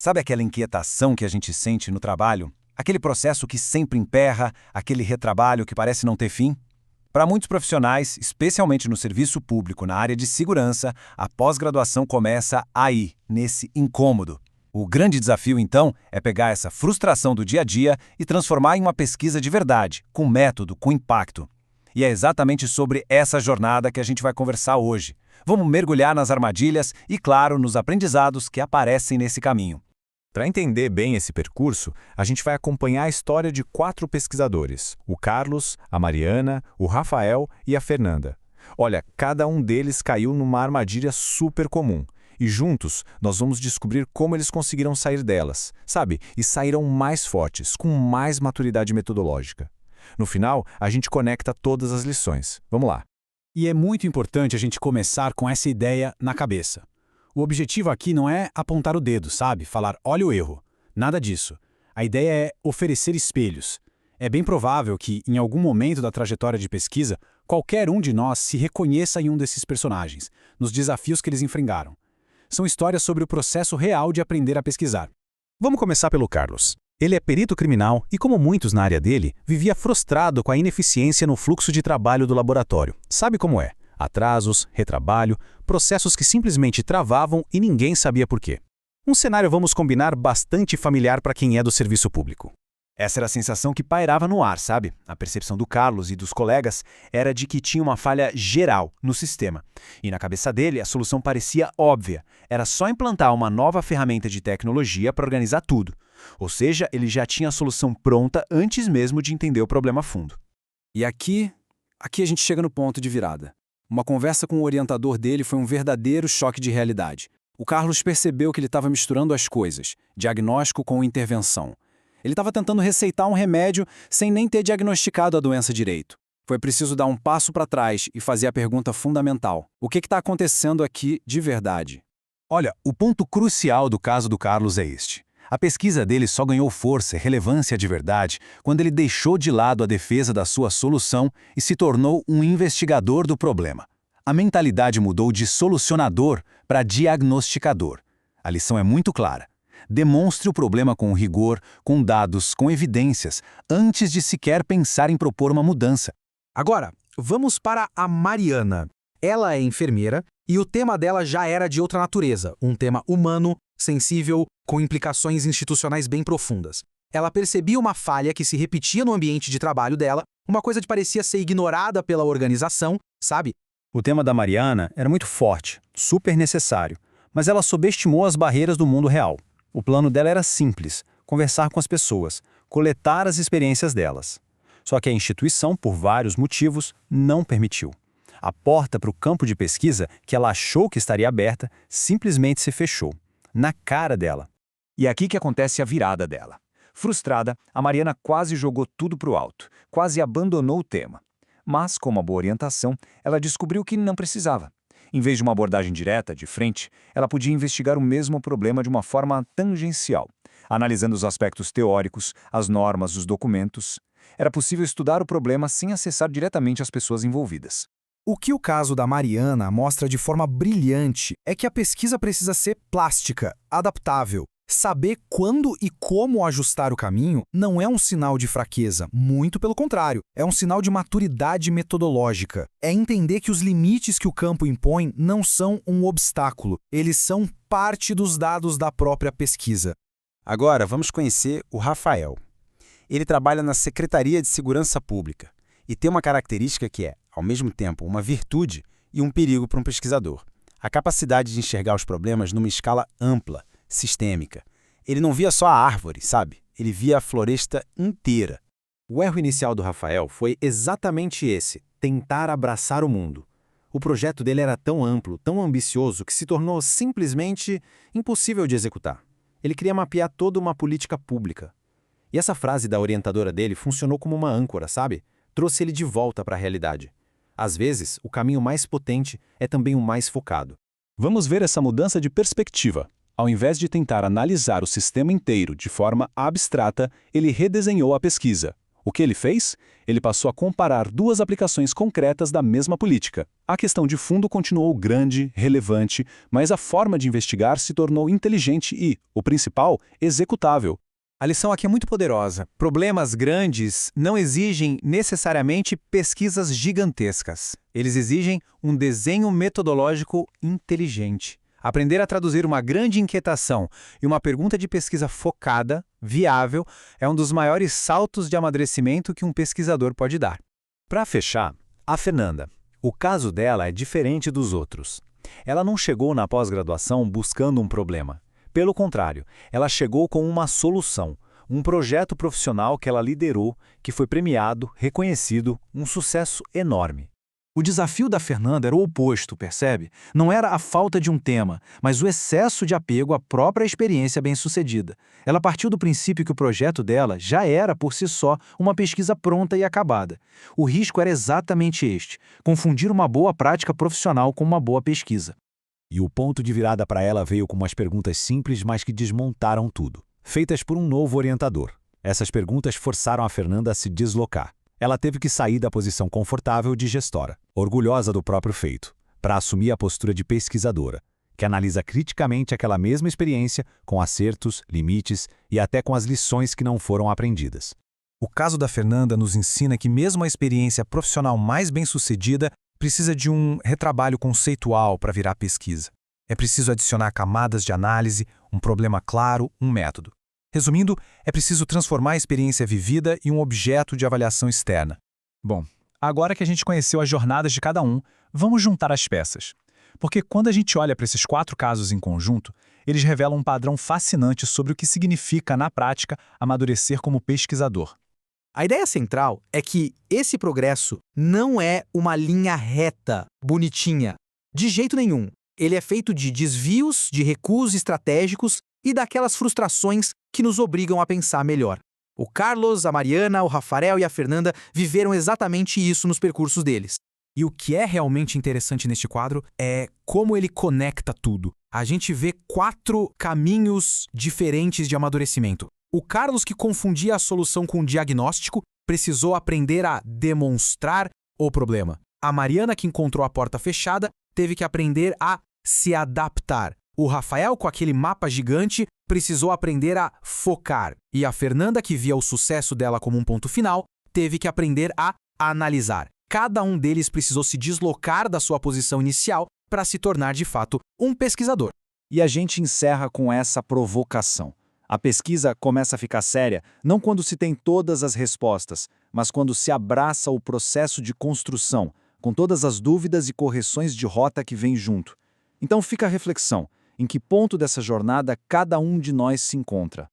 Sabe aquela inquietação que a gente sente no trabalho? Aquele processo que sempre emperra, aquele retrabalho que parece não ter fim? Para muitos profissionais, especialmente no serviço público na área de segurança, a pós-graduação começa aí, nesse incômodo. O grande desafio, então, é pegar essa frustração do dia a dia e transformar em uma pesquisa de verdade, com método, com impacto. E é exatamente sobre essa jornada que a gente vai conversar hoje. Vamos mergulhar nas armadilhas e, claro, nos aprendizados que aparecem nesse caminho. Para entender bem esse percurso, a gente vai acompanhar a história de 4 pesquisadores: o Carlos, a Mariana, o Rafael e a Fernanda. Olha, cada um deles caiu numa armadilha super comum. E juntos, nós vamos descobrir como eles conseguiram sair delas, sabe? E saíram mais fortes, com mais maturidade metodológica. No final, a gente conecta todas as lições. Vamos lá. E é muito importante a gente começar com essa ideia na cabeça. O objetivo aqui não é apontar o dedo, sabe? Falar, olha o erro. Nada disso. A ideia é oferecer espelhos. É bem provável que, em algum momento da trajetória de pesquisa, qualquer um de nós se reconheça em um desses personagens, nos desafios que eles enfrentaram. São histórias sobre o processo real de aprender a pesquisar. Vamos começar pelo Carlos. Ele é perito criminal e, como muitos na área dele, vivia frustrado com a ineficiência no fluxo de trabalho do laboratório. Sabe como é? Atrasos, retrabalho, processos que simplesmente travavam e ninguém sabia por quê. Um cenário, vamos combinar, bastante familiar para quem é do serviço público. Essa era a sensação que pairava no ar, sabe? A percepção do Carlos e dos colegas era de que tinha uma falha geral no sistema. E na cabeça dele, a solução parecia óbvia. Era só implantar uma nova ferramenta de tecnologia para organizar tudo. Ou seja, ele já tinha a solução pronta antes mesmo de entender o problema a fundo. E aqui a gente chega no ponto de virada. Uma conversa com o orientador dele foi um verdadeiro choque de realidade. O Carlos percebeu que ele estava misturando as coisas, diagnóstico com intervenção. Ele estava tentando receitar um remédio sem nem ter diagnosticado a doença direito. Foi preciso dar um passo para trás e fazer a pergunta fundamental. O que está acontecendo aqui de verdade? Olha, o ponto crucial do caso do Carlos é este. A pesquisa dele só ganhou força e relevância de verdade quando ele deixou de lado a defesa da sua solução e se tornou um investigador do problema. A mentalidade mudou de solucionador para diagnosticador. A lição é muito clara. Demonstre o problema com rigor, com dados, com evidências, antes de sequer pensar em propor uma mudança. Agora, vamos para a Mariana. Ela é enfermeira e o tema dela já era de outra natureza, um tema humano, sensível, com implicações institucionais bem profundas. Ela percebia uma falha que se repetia no ambiente de trabalho dela, uma coisa que parecia ser ignorada pela organização, sabe? O tema da Mariana era muito forte, super necessário, mas ela subestimou as barreiras do mundo real. O plano dela era simples: conversar com as pessoas, coletar as experiências delas. Só que a instituição, por vários motivos, não permitiu. A porta para o campo de pesquisa, que ela achou que estaria aberta, simplesmente se fechou. Na cara dela. E é aqui que acontece a virada dela. Frustrada, a Mariana quase jogou tudo para o alto, quase abandonou o tema. Mas, com uma boa orientação, ela descobriu que não precisava. Em vez de uma abordagem direta, de frente, ela podia investigar o mesmo problema de uma forma tangencial, analisando os aspectos teóricos, as normas, os documentos. Era possível estudar o problema sem acessar diretamente as pessoas envolvidas. O que o caso da Mariana mostra de forma brilhante é que a pesquisa precisa ser plástica, adaptável. Saber quando e como ajustar o caminho não é um sinal de fraqueza, muito pelo contrário, é um sinal de maturidade metodológica. É entender que os limites que o campo impõe não são um obstáculo, eles são parte dos dados da própria pesquisa. Agora, vamos conhecer o Rafael. Ele trabalha na Secretaria de Segurança Pública e tem uma característica que é, ao mesmo tempo, uma virtude e um perigo para um pesquisador. A capacidade de enxergar os problemas numa escala ampla, sistêmica. Ele não via só a árvore, sabe? Ele via a floresta inteira. O erro inicial do Rafael foi exatamente esse: tentar abraçar o mundo. O projeto dele era tão amplo, tão ambicioso, que se tornou simplesmente impossível de executar. Ele queria mapear toda uma política pública. E essa frase da orientadora dele funcionou como uma âncora, sabe? Trouxe ele de volta para a realidade. Às vezes, o caminho mais potente é também o mais focado. Vamos ver essa mudança de perspectiva. Ao invés de tentar analisar o sistema inteiro de forma abstrata, ele redesenhou a pesquisa. O que ele fez? Ele passou a comparar duas aplicações concretas da mesma política. A questão de fundo continuou grande, relevante, mas a forma de investigar se tornou inteligente e, o principal, executável. A lição aqui é muito poderosa. Problemas grandes não exigem necessariamente pesquisas gigantescas. Eles exigem um desenho metodológico inteligente. Aprender a traduzir uma grande inquietação e uma pergunta de pesquisa focada, viável, é um dos maiores saltos de amadurecimento que um pesquisador pode dar. Para fechar, a Fernanda. O caso dela é diferente dos outros. Ela não chegou na pós-graduação buscando um problema. Pelo contrário, ela chegou com uma solução, um projeto profissional que ela liderou, que foi premiado, reconhecido, um sucesso enorme. O desafio da Fernanda era o oposto, percebe? Não era a falta de um tema, mas o excesso de apego à própria experiência bem-sucedida. Ela partiu do princípio que o projeto dela já era, por si só, uma pesquisa pronta e acabada. O risco era exatamente este: confundir uma boa prática profissional com uma boa pesquisa. E o ponto de virada para ela veio com umas perguntas simples, mas que desmontaram tudo, feitas por um novo orientador. Essas perguntas forçaram a Fernanda a se deslocar. Ela teve que sair da posição confortável de gestora, orgulhosa do próprio feito, para assumir a postura de pesquisadora, que analisa criticamente aquela mesma experiência, com acertos, limites e até com as lições que não foram aprendidas. O caso da Fernanda nos ensina que mesmo a experiência profissional mais bem-sucedida precisa de um retrabalho conceitual para virar pesquisa. É preciso adicionar camadas de análise, um problema claro, um método. Resumindo, é preciso transformar a experiência vivida em um objeto de avaliação externa. Bom, agora que a gente conheceu as jornadas de cada um, vamos juntar as peças. Porque quando a gente olha para esses 4 casos em conjunto, eles revelam um padrão fascinante sobre o que significa, na prática, amadurecer como pesquisador. A ideia central é que esse progresso não é uma linha reta, bonitinha. De jeito nenhum. Ele é feito de desvios, de recuos estratégicos e daquelas frustrações que nos obrigam a pensar melhor. O Carlos, a Mariana, o Rafael e a Fernanda viveram exatamente isso nos percursos deles. E o que é realmente interessante neste quadro é como ele conecta tudo. A gente vê 4 caminhos diferentes de amadurecimento. O Carlos, que confundia a solução com o diagnóstico, precisou aprender a demonstrar o problema. A Mariana, que encontrou a porta fechada, teve que aprender a se adaptar. O Rafael, com aquele mapa gigante, precisou aprender a focar. E a Fernanda, que via o sucesso dela como um ponto final, teve que aprender a analisar. Cada um deles precisou se deslocar da sua posição inicial para se tornar, de fato, um pesquisador. E a gente encerra com essa provocação. A pesquisa começa a ficar séria não quando se tem todas as respostas, mas quando se abraça o processo de construção, com todas as dúvidas e correções de rota que vêm junto. Então fica a reflexão: em que ponto dessa jornada cada um de nós se encontra?